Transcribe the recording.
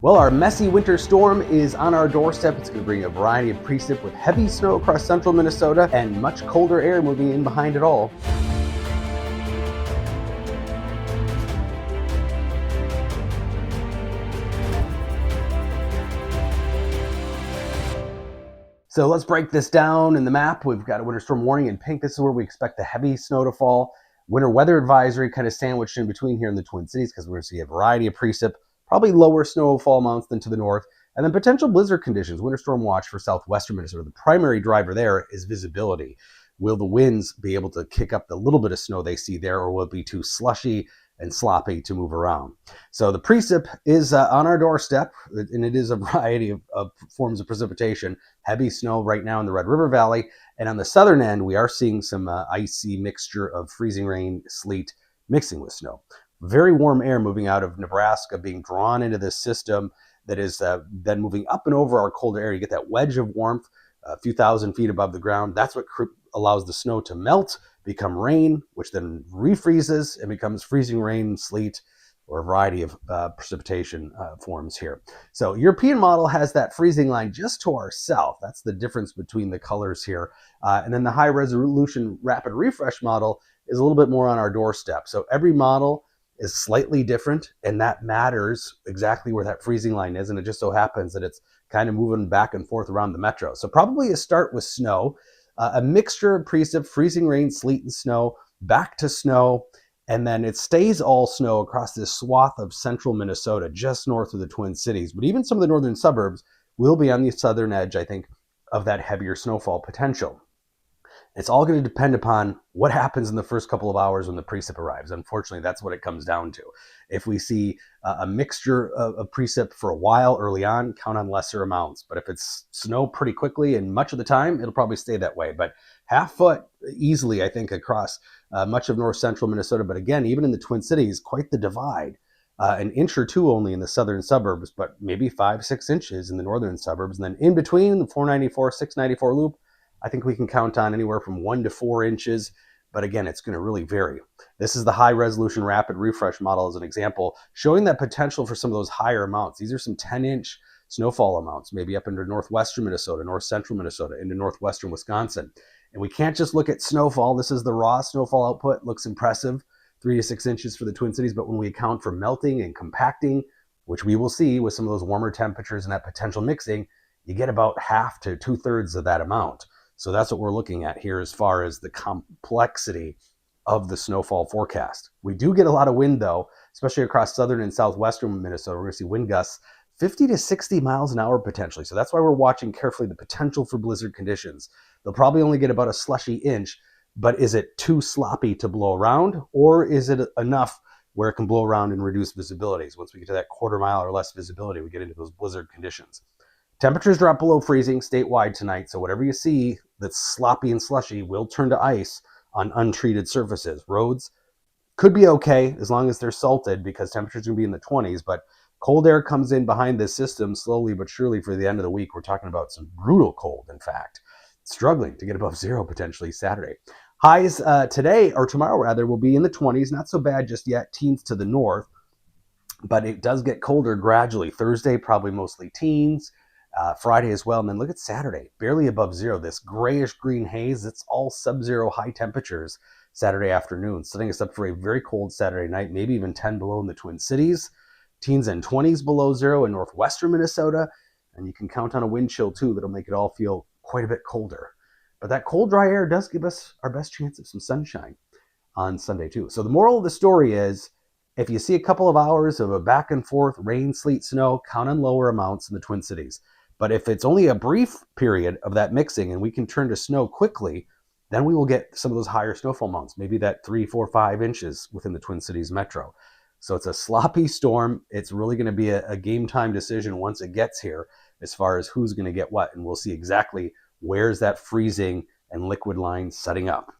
Well, our messy winter storm is on our doorstep. It's going to bring a variety of precip with heavy snow across central Minnesota and much colder air moving in behind it all. So let's break this down in the map. We've got a winter storm warning in pink. This is where we expect the heavy snow to fall. Winter weather advisory kind of sandwiched in between here in the Twin Cities because we're going to see a variety of precip, probably lower snowfall amounts than to the north, and then potential blizzard conditions. Winter storm watch for southwestern Minnesota. The primary driver there is visibility. Will the winds be able to kick up the little bit of snow they see there, or will it be too slushy and sloppy to move around? So the precip is on our doorstep, and it is a variety of forms of precipitation. Heavy snow right now in the Red River Valley, and on the southern end, we are seeing some icy mixture of freezing rain, sleet, mixing with snow. Very warm air moving out of Nebraska, being drawn into this system that is then moving up and over our colder air. You get that wedge of warmth a few thousand feet above the ground. That's what allows the snow to melt, become rain, which then refreezes and becomes freezing rain, sleet, or a variety of precipitation forms here. So European model has that freezing line just to our south. That's the difference between the colors here. And then the high resolution rapid refresh model is a little bit more on our doorstep. So every model is slightly different, and that matters exactly where that freezing line is. And it just so happens that it's kind of moving back and forth around the metro. So probably a start with snow, a mixture of precip, freezing rain, sleet, and snow, back to snow. And then it stays all snow across this swath of central Minnesota, just north of the Twin Cities. But even some of the northern suburbs will be on the southern edge, I think, of that heavier snowfall potential. It's all going to depend upon what happens in the first couple of hours when the precip arrives. Unfortunately, that's what it comes down to. If we see a mixture of precip for a while early on, count on lesser amounts. But if it's snow pretty quickly and much of the time, it'll probably stay that way. But half foot easily, I think, across much of north central Minnesota. But again, even in the Twin Cities, quite the divide. An inch or two only in the southern suburbs, but maybe 5-6 inches in the northern suburbs. And then in between the 494, 694 loop, I think we can count on anywhere from 1 to 4 inches, but again, it's going to really vary. This is the high resolution rapid refresh model as an example, showing that potential for some of those higher amounts. These are some 10-inch snowfall amounts, maybe up into northwestern Minnesota, north central Minnesota, into northwestern Wisconsin. And we can't just look at snowfall. This is the raw snowfall output. Looks impressive, 3 to 6 inches for the Twin Cities, but when we account for melting and compacting, which we will see with some of those warmer temperatures and that potential mixing, you get about half to 2/3 of that amount. So that's what we're looking at here as far as the complexity of the snowfall forecast. We do get a lot of wind though, especially across southern and southwestern Minnesota. We're going to see wind gusts 50 to 60 miles an hour potentially. So that's why we're watching carefully the potential for blizzard conditions. They'll probably only get about a slushy inch, but is it too sloppy to blow around, or is it enough where it can blow around and reduce visibilities? Once we get to that quarter mile or less visibility, we get into those blizzard conditions. Temperatures drop below freezing statewide tonight, so whatever you see that's sloppy and slushy will turn to ice on untreated surfaces. Roads could be okay as long as they're salted because temperatures are going to be in the 20s, but cold air comes in behind this system slowly but surely for the end of the week. We're talking about some brutal cold, in fact. Struggling to get above zero potentially Saturday. Highs today, or tomorrow rather, will be in the 20s. Not so bad just yet, teens to the north, but it does get colder gradually. Thursday, probably mostly teens. Friday as well. And then look at Saturday, barely above zero. This grayish green haze, it's all sub-zero high temperatures Saturday afternoon, setting us up for a very cold Saturday night, maybe even 10 below in the Twin Cities, teens and 20s below zero in northwestern Minnesota. And you can count on a wind chill too that'll make it all feel quite a bit colder. But that cold, dry air does give us our best chance of some sunshine on Sunday too. So the moral of the story is, if you see a couple of hours of a back and forth rain, sleet, snow, count on lower amounts in the Twin Cities. But if it's only a brief period of that mixing and we can turn to snow quickly, then we will get some of those higher snowfall amounts, maybe that 3, 4, 5 inches within the Twin Cities metro. So it's a sloppy storm. It's really going to be a game time decision once it gets here as far as who's going to get what. And we'll see exactly where's that freezing and liquid line setting up.